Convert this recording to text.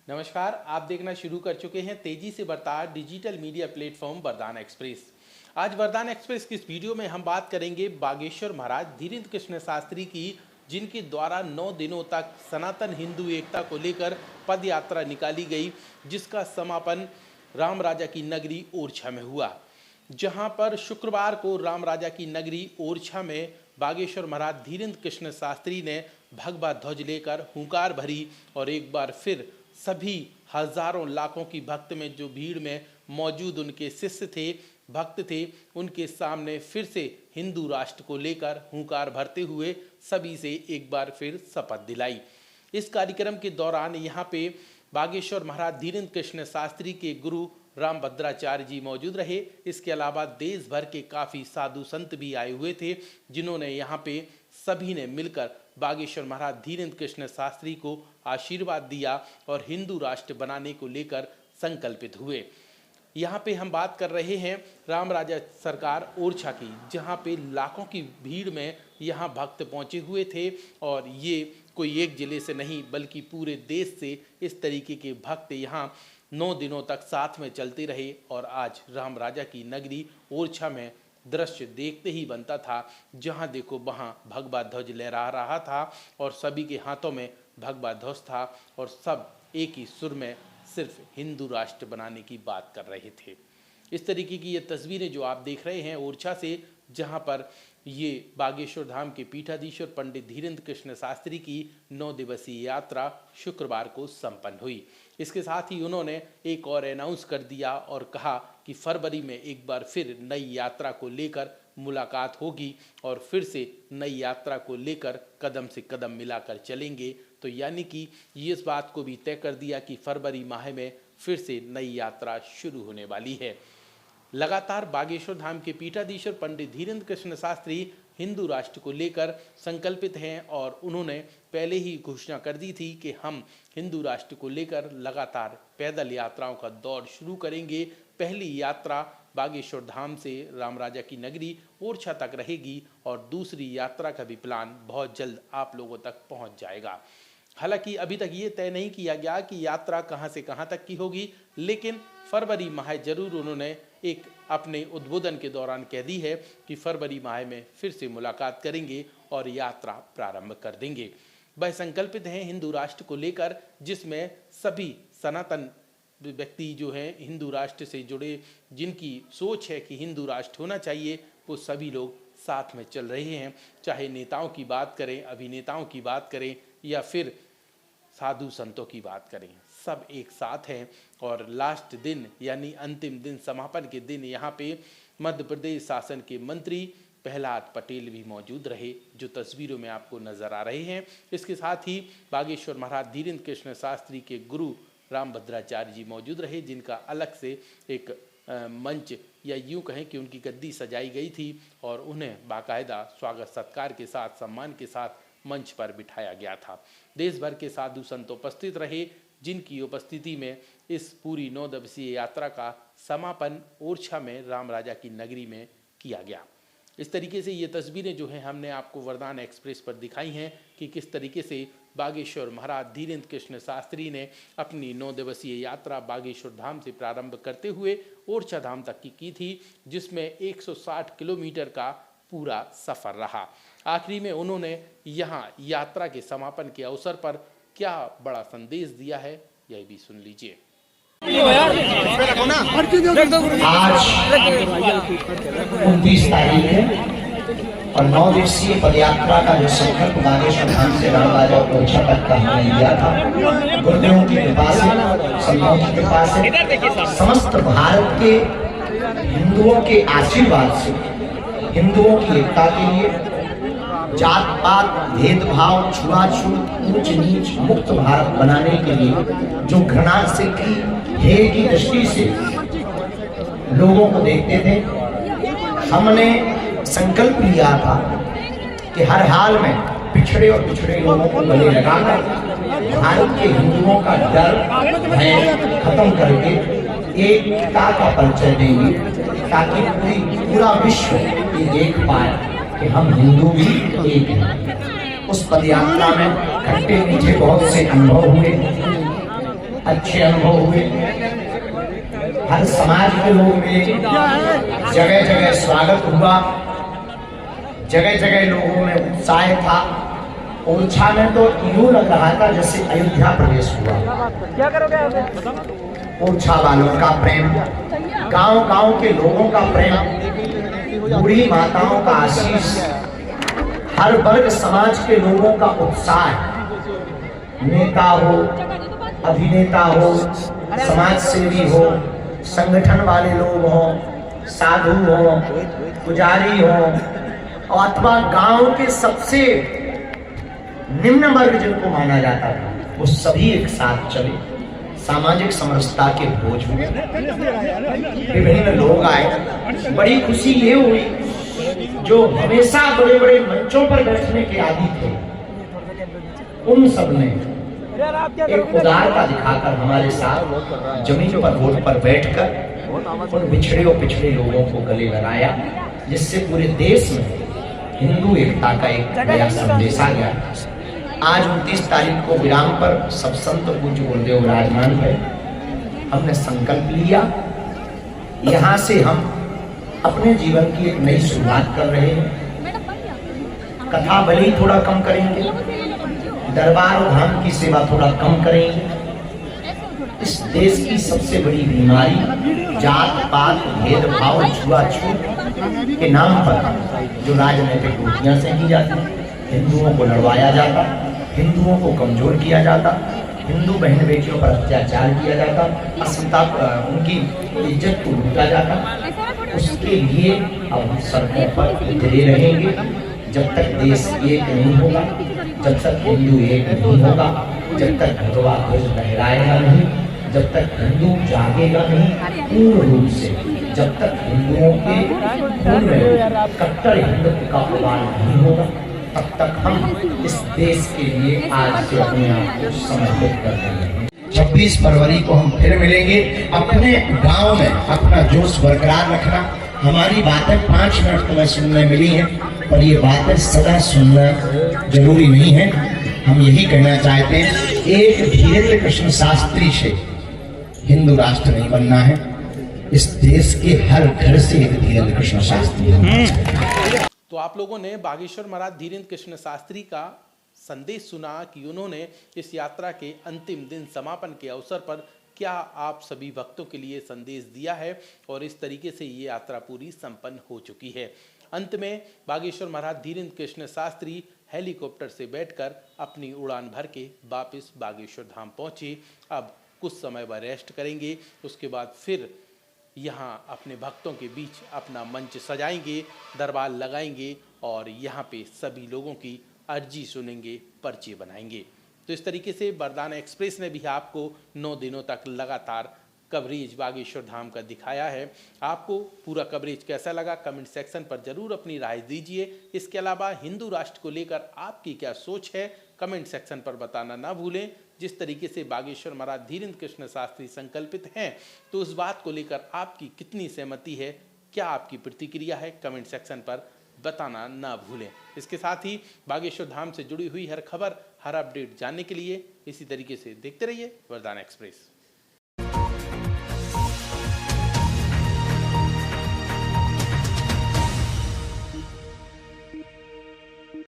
नमस्कार, आप देखना शुरू कर चुके हैं तेजी से बढ़ता डिजिटल मीडिया प्लेटफॉर्म वरदान एक्सप्रेस। आज वरदान एक्सप्रेस की इस वीडियो में हम बात करेंगे बागेश्वर महाराज धीरेन्द्र कृष्ण शास्त्री की, जिनके द्वारा 9 दिनों तक सनातन हिंदू एकता को लेकर पद यात्रा निकाली गई, जिसका समापन राम राजा की नगरी ओरछा में हुआ। जहां पर शुक्रवार को राम राजा की नगरी ओरछा में बागेश्वर महाराज धीरेन्द्र कृष्ण शास्त्री ने भगवा ध्वज लेकर हुंकार भरी और एक बार फिर सभी हजारों लाखों की भक्त में जो भीड़ में मौजूद उनके शिष्य थे, भक्त थे, उनके सामने फिर से हिंदू राष्ट्र को लेकर हुंकार भरते हुए सभी से एक बार फिर शपथ दिलाई। इस कार्यक्रम के दौरान यहाँ पे बागेश्वर महाराज धीरेन्द्र कृष्ण शास्त्री के गुरु रामभद्राचार्य जी मौजूद रहे। इसके अलावा देश भर के काफ़ी साधु संत भी आए हुए थे, जिन्होंने यहाँ पे सभी ने मिलकर बागेश्वर महाराज धीरेन्द्र कृष्ण शास्त्री को आशीर्वाद दिया और हिंदू राष्ट्र बनाने को लेकर संकल्पित हुए। यहाँ पे हम बात कर रहे हैं राम राजा सरकार ओरछा की, जहाँ पे लाखों की भीड़ में यहाँ भक्त पहुँचे हुए थे और ये कोई एक जिले से नहीं बल्कि पूरे देश से इस तरीके के भक्त यहाँ 9 दिनों तक साथ में चलते रहे। और आज राम राजा की नगरी ओरछा में दृश्य देखते ही बनता था, जहां देखो वहां भगवा ध्वज लहरा रहा था और सभी के हाथों में भगवा ध्वज था और सब एक ही सुर में सिर्फ हिंदू राष्ट्र बनाने की बात कर रहे थे। इस तरीके की ये तस्वीरें जो आप देख रहे हैं ओरछा से, जहां पर ये बागेश्वर धाम के पीठाधीश्वर पंडित धीरेन्द्र कृष्ण शास्त्री की 9 दिवसीय यात्रा शुक्रवार को संपन्न हुई। इसके साथ ही उन्होंने एक और अनाउंस कर दिया और कहा कि फरवरी में एक बार फिर नई यात्रा को लेकर मुलाकात होगी और फिर से नई यात्रा को लेकर कदम से कदम मिलाकर चलेंगे। तो यानी कि ये इस बात को भी तय कर दिया कि फरवरी माह में फिर से नई यात्रा शुरू होने वाली है। लगातार बागेश्वर धाम के पीठाधीश्वर पंडित धीरेन्द्र कृष्ण शास्त्री हिंदू राष्ट्र को लेकर संकल्पित हैं और उन्होंने पहले ही घोषणा कर दी थी कि हम हिंदू राष्ट्र को लेकर लगातार पैदल यात्राओं का दौर शुरू करेंगे। पहली यात्रा बागेश्वर धाम से राम राजा की नगरी ओरछा तक रहेगी और दूसरी यात्रा का भी प्लान बहुत जल्द आप लोगों तक पहुंच जाएगा। हालांकि अभी तक ये तय नहीं किया गया कि यात्रा कहां से कहां तक की होगी, लेकिन फरवरी माह जरूर उन्होंने एक अपने उद्बोधन के दौरान कह दी है कि फरवरी माह में फिर से मुलाकात करेंगे और यात्रा प्रारंभ कर देंगे। वह संकल्पित हैं हिंदू राष्ट्र को लेकर, जिसमें सभी सनातन व्यक्ति जो हैं हिंदू राष्ट्र से जुड़े, जिनकी सोच है कि हिंदू राष्ट्र होना चाहिए, वो सभी लोग साथ में चल रहे हैं। चाहे नेताओं की बात करें, अभिनेताओं की बात करें या फिर साधु संतों की बात करें, सब एक साथ हैं। और लास्ट दिन यानी अंतिम दिन, समापन के दिन यहाँ पे मध्य प्रदेश शासन के मंत्री प्रहलाद पटेल भी मौजूद रहे, जो तस्वीरों में आपको नजर आ रहे हैं। इसके साथ ही बागेश्वर महाराज धीरेन्द्र कृष्ण शास्त्री के गुरु रामभद्राचार्य जी मौजूद रहे, जिनका अलग से एक मंच या यूं कहें कि उनकी गद्दी सजाई गई थी और उन्हें बाकायदा स्वागत सत्कार के साथ, सम्मान के साथ मंच पर बिठाया गया था। देश भर के साधु संत उपस्थित रहे, जिनकी उपस्थिति में इस पूरी 9 दिवसीय यात्रा का समापन ओरछा में राम राजा की नगरी में किया गया। इस तरीके से ये तस्वीरें जो हैं हमने आपको वरदान एक्सप्रेस पर दिखाई हैं कि किस तरीके से बागेश्वर महाराज धीरेन्द्र कृष्ण शास्त्री ने अपनी 9 दिवसीय यात्रा बागेश्वर धाम से प्रारंभ करते हुए ओरछा धाम तक की थी, जिसमें 160 किलोमीटर का पूरा सफ़र रहा। आखिरी में उन्होंने यहाँ यात्रा के समापन के अवसर पर क्या बड़ा संदेश दिया है, यह भी सुन लीजिए। आज 29 तारीख है और 9 दिवसीय पदयात्रा का जो संकल्प बागेश्वर धाम से राम राजा ओरछा तक का हमने लिया था, गुरुदेवों की कृपा से, संतों की कृपा से, समस्त भारत के हिंदुओं के आशीर्वाद से, हिंदुओं की एकता के लिए, जात पात भेदभाव छुआछूत ऊंच नीच मुक्त भारत बनाने के लिए जो घृणा से की हेय की दृष्टि से लोगों को देखते थे, हमने संकल्प लिया था कि हर हाल में पिछड़े और पिछड़े लोगों को गले लगाकर भारत के हिंदुओं का डर भय खत्म करके एकता का परिचय देंगे, ताकि पूरा विश्व ये देख पाए कि हम हिंदू भी एक हैं। उस पदयात्रा में खट्टे मीठे बहुत से अनुभव हुए, अच्छे अनुभव हुए। हर समाज के लोग मिले, जगह जगह स्वागत हुआ, जगह जगह लोगों में उत्साह था। ओरछा में तो यूं लग रहा था जैसे अयोध्या प्रवेश हुआ। क्या करोगे? ओरछा वालों का प्रेम, गांव-गांव के लोगों का प्रेम, बूढ़ी माताओं का आशीष, हर वर्ग समाज के लोगों का उत्साह, नेता हो, अभिनेता हो, समाज सेवी हो, संगठन वाले लोग हों, साधु हो, पुजारी हो, अथवा गांव के सबसे निम्न वर्ग जिनको माना जाता था, वो सभी एक साथ चले। सामाजिक समरसता के भोज में विभिन्न लोग आए। बड़ी खुशी ये हुई, जो हमेशा बड़े बड़े मंचों पर बैठने के आदी थे, उन सब ने एक उदारता दिखाकर हमारे साथ जमीन पर रोड पर बैठकर उन बिछड़े और पिछड़े लोगों को गले लगाया, जिससे पूरे देश में हिंदू एकता का एक नया संदेश आ गया। आज 29 तारीख को विराम पर सब संत पूज्य गुरुदेव विराजमान है। हमने संकल्प लिया, यहाँ से हम अपने जीवन की एक नई शुरुआत कर रहे हैं। कथा भले ही थोड़ा कम करेंगे, दरबार और धाम की सेवा थोड़ा कम करेंगे। इस देश की सबसे बड़ी बीमारी जात पात भेदभाव छुआछूत के नाम पर जो राजनीतिक रोटियां सेकी जाती, हिंदुओं को लड़वाया जाता, हिंदुओं को कमजोर किया जाता, हिंदू बहन बेटियों पर अत्याचार किया जाता, अस्मिता उनकी इज्जत को लूटा जाता, उसके लिए अब हम सड़कों पर उतरे रहेंगे। जब तक देश एक नहीं होगा, जब तक हिंदू एक नहीं होगा, जब तक भगवा ध्वज लहराएगा नहीं, जब तक हिंदू जागेगा नहीं पूर्ण रूप से, जब तक हिंदुओं के खून में कट्टर हिंदुत्व का प्रवाह नहीं होगा, तब तक हम इस देश के लिए आज से अपने आप को समर्पित कर देंगे। 26 फरवरी को हम फिर मिलेंगे। अपने गांव में अपना जोश बरकरार रखना। हमारी बातें 5 मिनट तुम्हें सुनने मिली हैं, पर ये बातें सदा सुनना जरूरी नहीं है। हम यही कहना चाहते हैं, एक धीरेन्द्र कृष्ण शास्त्री से हिंदू राष्ट्र नहीं बनना है। इस देश के हर घर से एक धीरेन्द्र कृष्ण शास्त्री है। तो आप लोगों ने बागेश्वर महाराज धीरेन्द्र कृष्ण शास्त्री का संदेश सुना कि उन्होंने इस यात्रा के अंतिम दिन समापन के अवसर पर क्या आप सभी भक्तों के लिए संदेश दिया है, और इस तरीके से ये यात्रा पूरी संपन्न हो चुकी है। अंत में बागेश्वर महाराज धीरेन्द्र कृष्ण शास्त्री हेलीकॉप्टर से बैठकर अपनी उड़ान भर के वापस बागेश्वर धाम पहुंचे। अब कुछ समय वह रेस्ट करेंगे, उसके बाद फिर यहाँ अपने भक्तों के बीच अपना मंच सजाएंगे, दरबार लगाएंगे और यहाँ पे सभी लोगों की अर्जी सुनेंगे, पर्चे बनाएंगे। तो इस तरीके से वरदान एक्सप्रेस ने भी आपको 9 दिनों तक लगातार कवरेज बागेश्वर धाम का दिखाया है। आपको पूरा कवरेज कैसा लगा, कमेंट सेक्शन पर जरूर अपनी राय दीजिए। इसके अलावा हिंदू राष्ट्र को लेकर आपकी क्या सोच है, कमेंट सेक्शन पर बताना ना भूलें। जिस तरीके से बागेश्वर महाराज धीरेन्द्र कृष्ण शास्त्री संकल्पित हैं, तो उस बात को लेकर आपकी कितनी सहमति है, क्या आपकी प्रतिक्रिया है, कमेंट सेक्शन पर बताना ना भूलें। इसके साथ ही बागेश्वर धाम से जुड़ी हुई हर खबर, हर अपडेट जानने के लिए इसी तरीके से देखते रहिए वरदान एक्सप्रेस।